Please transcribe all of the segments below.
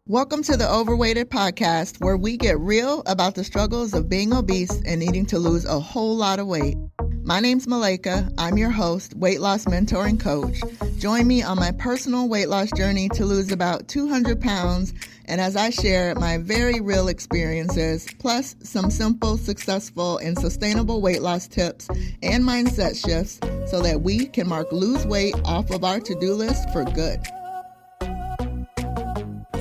Welcome to the Overweighted Podcast, where we get real about the struggles of being obese and needing to lose a whole lot of weight. My name's Malaika. I'm your host, weight loss mentor and coach. Join me on my personal weight loss journey to lose about 200 pounds, and as I share my very real experiences, plus some simple, successful, and sustainable weight loss tips and mindset shifts so that we can mark lose weight off of our to-do list for good.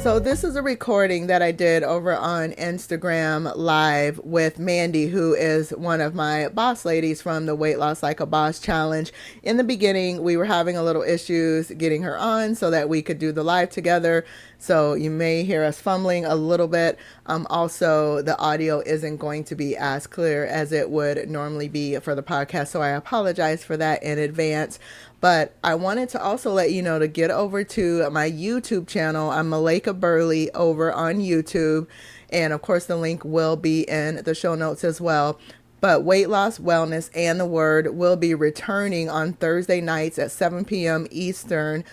So this is a recording that I did over on Instagram Live with Mandy, who is one of my boss ladies from the Weight Loss Like a Boss Challenge. In the beginning, we were having a little issues getting her on so that we could do the live together. So you may hear us fumbling a little bit. Also, the audio isn't going to be as clear as it would normally be for the podcast. So I apologize for that in advance. But I wanted to also let you know to get over to my YouTube channel. I'm Malaika Burley over on YouTube. And of course, the link will be in the show notes as well. But Weight Loss, Wellness, and the Word will be returning on Thursday nights at 7 p.m. Eastern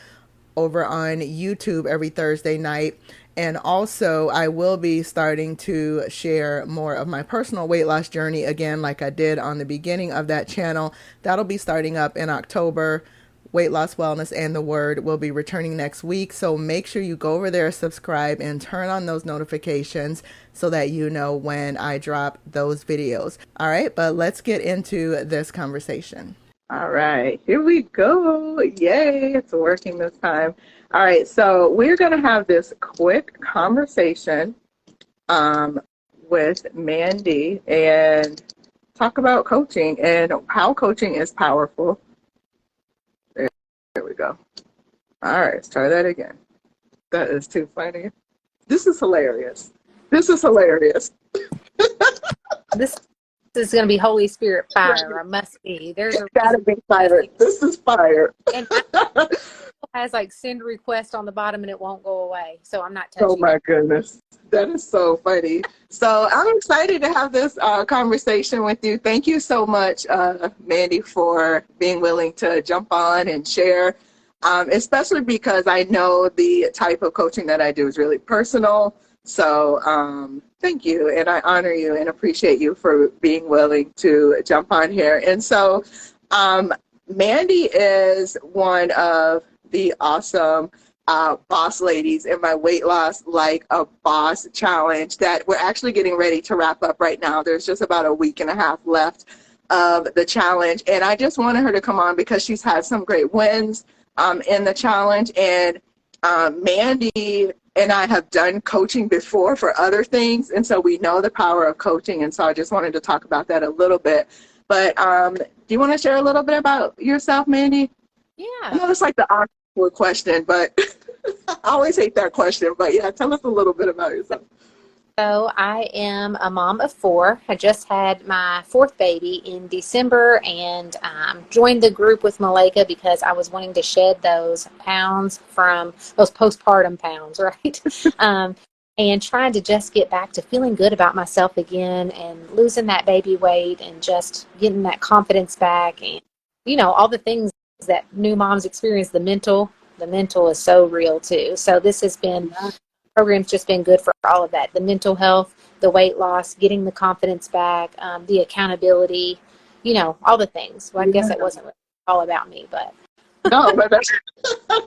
over on YouTube every Thursday night. And also, I will be starting to share more of my personal weight loss journey again, like I did on the beginning of that channel. That'll be starting up in October. Weight Loss, Wellness, and the Word will be returning next week. So make sure you go over there, subscribe, and turn on those notifications so that you know when I drop those videos. All right, but let's get into this conversation. All right, here we go. Yay, it's working this time. All right, so we're going to have this quick conversation with Mandy and talk about coaching and how coaching is powerful. There we go. All right, let's try that again. That is too funny. This is hilarious. This is hilarious. This is going to be Holy Spirit fire. I must be. There's a gotta be fire. This is fire. And it has like send request on the bottom and it won't go away. So I'm not touching it. Oh my goodness. That is so funny. So I'm excited to have this conversation with you. Thank you so much, Mandy, for being willing to jump on and share, especially because I know the type of coaching that I do is really personal. So thank you, and I honor you and appreciate you for being willing to jump on here. And so Mandy is one of the awesome boss ladies in my Weight Loss Like a Boss challenge that we're actually getting ready to wrap up right now. There's just about a week and a half left of the challenge, and I just wanted her to come on because she's had some great wins in the challenge. And Mandy and I have done coaching before for other things, and so we know the power of coaching, and so I just wanted to talk about that a little bit. But do you want to share a little bit about yourself, Mandy? Yeah. I know it's like the awkward question, but I always hate that question. But yeah, tell us a little bit about yourself. So I am a mom of 4. I just had my 4th baby in December and joined the group with Malaika because I was wanting to shed those pounds from those postpartum pounds, right? And trying to just get back to feeling good about myself again and losing that baby weight and just getting that confidence back and, you know, all the things that new moms experience. The mental is so real too. So this has been, program's just been good for all of that. The mental health, the weight loss, getting the confidence back, the accountability, you know, all the things. Well, I guess it wasn't really all about me, but. No, but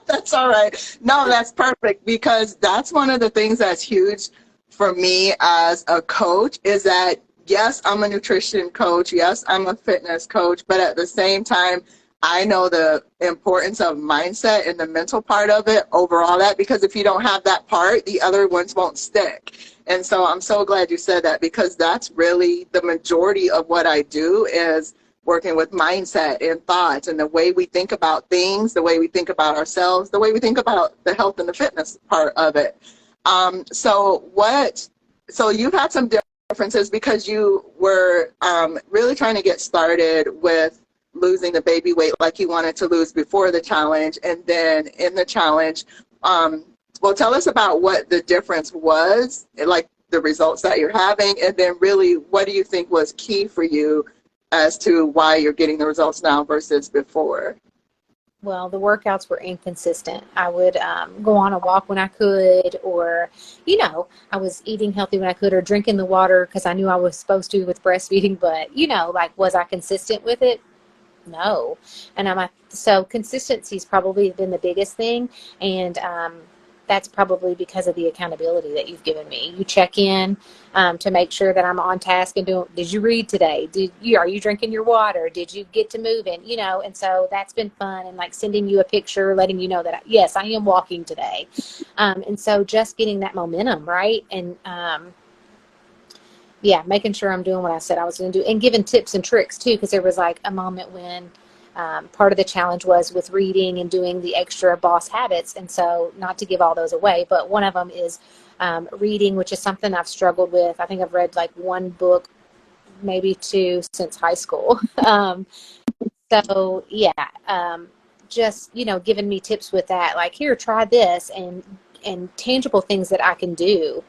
that's all right. No, that's perfect, because that's one of the things that's huge for me as a coach is that, yes, I'm a nutrition coach. Yes, I'm a fitness coach. But at the same time, I know the importance of mindset and the mental part of it overall, that because if you don't have that part, the other ones won't stick. And so I'm so glad you said that, because that's really the majority of what I do is working with mindset and thoughts and the way we think about things, the way we think about ourselves, the way we think about the health and the fitness part of it. So you've had some differences because you were really trying to get started with losing the baby weight like you wanted to lose before the challenge, and then in the challenge, well, tell us about what the difference was, like the results that you're having, and then really what do you think was key for you as to why you're getting the results now versus before? Well, the workouts were inconsistent. I would go on a walk when I could, or, I was eating healthy when I could, or drinking the water because I knew I was supposed to with breastfeeding. But, like, was I consistent with it? No. And so consistency's probably been the biggest thing. And that's probably because of the accountability that you've given me. You check in to make sure that I'm on task and doing, did you read today? Are you drinking your water? Did you get to moving? And so that's been fun, and like sending you a picture, letting you know that, yes, I am walking today. And so just getting that momentum, right? And, yeah, making sure I'm doing what I said I was going to do, and giving tips and tricks too, because there was like a moment when part of the challenge was with reading and doing the extra boss habits. And so, not to give all those away, but one of them is reading, which is something I've struggled with. I think I've read like one book, maybe two since high school. So yeah, just, giving me tips with that, like, here, try this, and tangible things that I can do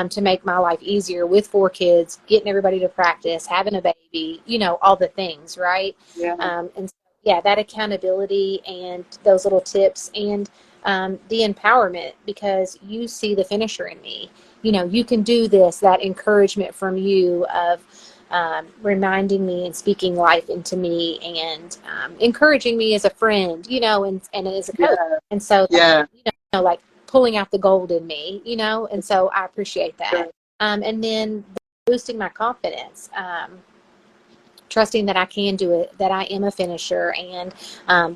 to make my life easier with 4 kids, getting everybody to practice, having a baby, all the things, right? Yeah. And so, yeah, that accountability and those little tips, and the empowerment, because you see the finisher in me. You can do this, that encouragement from you of reminding me and speaking life into me, and encouraging me as a friend, and as a coach. Yeah. And so, Yeah. like pulling out the gold in me, and so I appreciate that. Sure. And then boosting my confidence, trusting that I can do it, that I am a finisher. And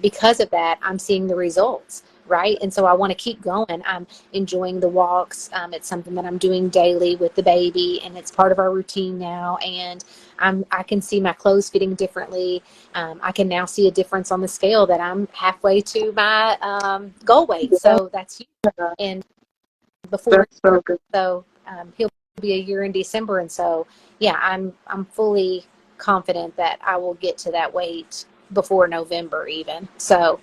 because of that, I'm seeing the results, right? And so I want to keep going. I'm enjoying the walks. It's something that I'm doing daily with the baby, and it's part of our routine now. And I can see my clothes fitting differently. I can now see a difference on the scale that I'm halfway to my goal weight. So that's huge. And before, That's so good. so he'll be a year in December. And so, yeah, I'm fully confident that I will get to that weight before November even. So,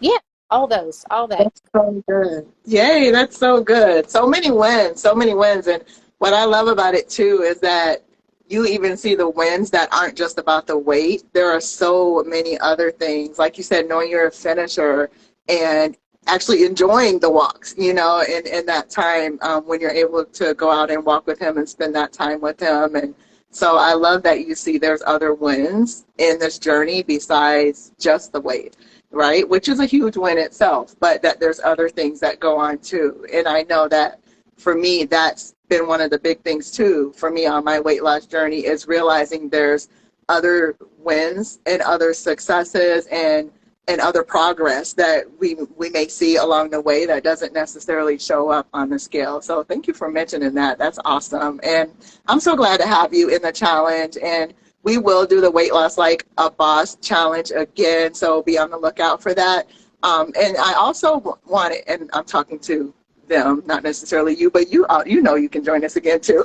yeah, all that. That's so good. Yay, that's so good. So many wins, so many wins. And what I love about it too is that you even see the wins that aren't just about the weight. There are so many other things. Like you said, knowing you're a finisher and actually enjoying the walks, in that time when you're able to go out and walk with him and spend that time with him. And so I love that you see there's other wins in this journey besides just the weight, right? Which is a huge win itself, but that there's other things that go on too. And I know that for me, that's been one of the big things too for me on my weight loss journey, is realizing there's other wins and other successes and other progress that we may see along the way that doesn't necessarily show up on the scale. So thank you for mentioning that. That's awesome. And I'm so glad to have you in the challenge. And we will do the Weight Loss Like a Boss challenge again. So be on the lookout for that. And I also wanted, and I'm talking to them, not necessarily you, but you you can join us again too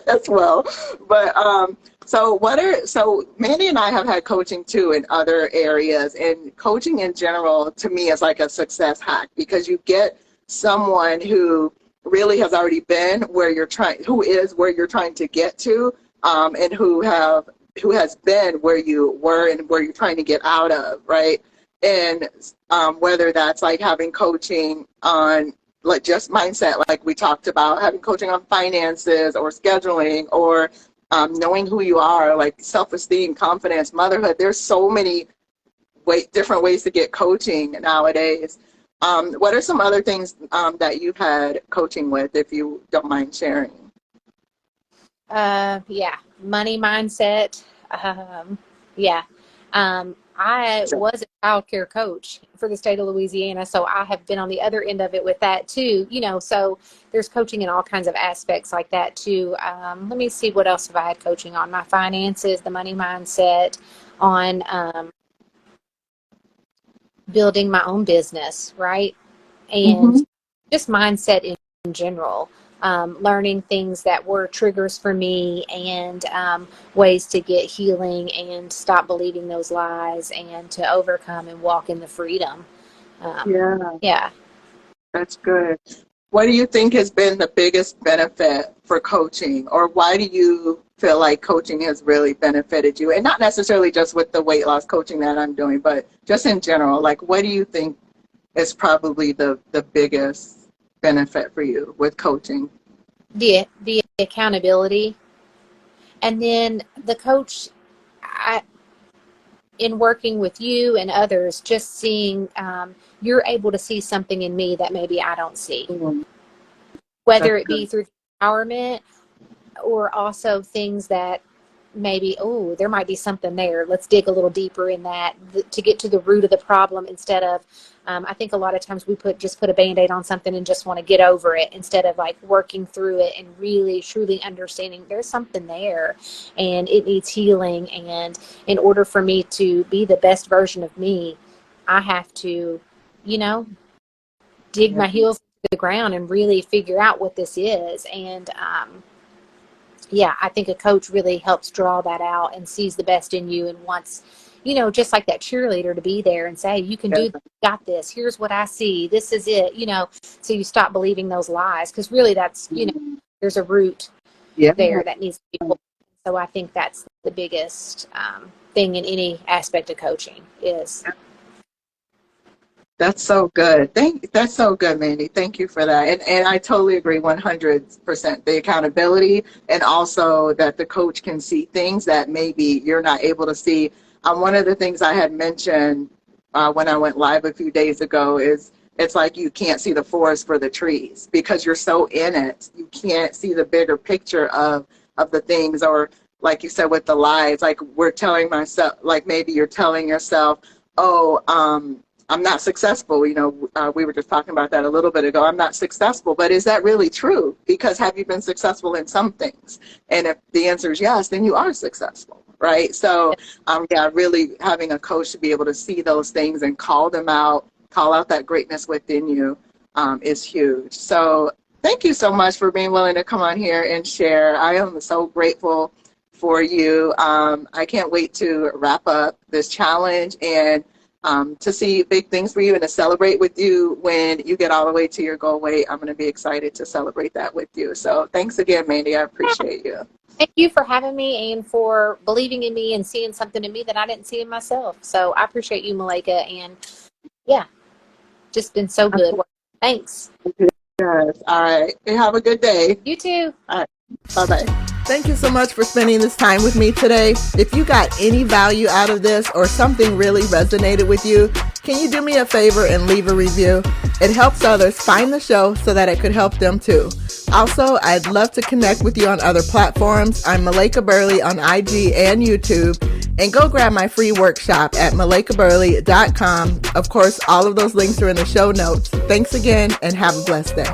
as well. But so Mandy and I have had coaching too in other areas, and coaching in general to me is like a success hack, because you get someone who really has already been where you're trying to get to, and who has been where you were and where you're trying to get out of, right? And whether that's like having coaching on like just mindset, like we talked about, having coaching on finances or scheduling, or knowing who you are, like self-esteem, confidence, motherhood. There's so many different ways to get coaching nowadays. What are some other things that you've had coaching with, if you don't mind sharing? Yeah, money mindset. Yeah. I was a child care coach for the state of Louisiana, so I have been on the other end of it with that too, so there's coaching in all kinds of aspects like that too. Let me see, what else have I had coaching on? My finances, the money mindset, on building my own business, right? And just mindset in general. Learning things that were triggers for me, and ways to get healing and stop believing those lies, and to overcome and walk in the freedom. Yeah. That's good. What do you think has been the biggest benefit for coaching, or why do you feel like coaching has really benefited you? And not necessarily just with the weight loss coaching that I'm doing, but just in general, like what do you think is probably the biggest benefit for you with coaching? The accountability. And then the coach, in working with you and others, just seeing you're able to see something in me that maybe I don't see, whether it be through empowerment or also things that maybe, oh, there might be something there. Let's dig a little deeper in that to get to the root of the problem instead of, I think a lot of times we just put a Band-Aid on something and just want to get over it instead of like working through it and really truly understanding there's something there and it needs healing. And in order for me to be the best version of me, I have to, dig my heels to the ground and really figure out what this is. And, I think a coach really helps draw that out and sees the best in you and wants, just like that cheerleader to be there and say, you can do this, you got this, here's what I see, this is it, so you stop believing those lies, because really that's, there's a root there that needs to be pulled. So I think that's the biggest thing in any aspect of coaching is. That's so good. That's so good, Mandy. Thank you for that. And I totally agree 100%. The accountability, and also that the coach can see things that maybe you're not able to see. One of the things I had mentioned when I went live a few days ago is it's like you can't see the forest for the trees because you're so in it. You can't see the bigger picture of the things, or like you said with the lies, like we're telling myself, like maybe you're telling yourself, oh, I'm not successful. We were just talking about that a little bit ago. I'm not successful, but is that really true? Because have you been successful in some things? And if the answer is yes, then you are successful, right? So, really having a coach to be able to see those things and call them out, call out that greatness within you is huge. So thank you so much for being willing to come on here and share. I am so grateful for you. I can't wait to wrap up this challenge and to see big things for you and to celebrate with you when you get all the way to your goal weight. I'm going to be excited to celebrate that with you. So thanks again, Mandy. I appreciate you. Thank you for having me and for believing in me and seeing something in me that I didn't see in myself. So I appreciate you, Malaika. And just been so good. Thanks. Yes. All right. Have a good day. You too. All right. Bye-bye. Thank you so much for spending this time with me today. If you got any value out of this or something really resonated with you, can you do me a favor and leave a review? It helps others find the show so that it could help them too. Also, I'd love to connect with you on other platforms. I'm Malaika Burley on IG and YouTube. And go grab my free workshop at malaikaburley.com. Of course, all of those links are in the show notes. Thanks again and have a blessed day.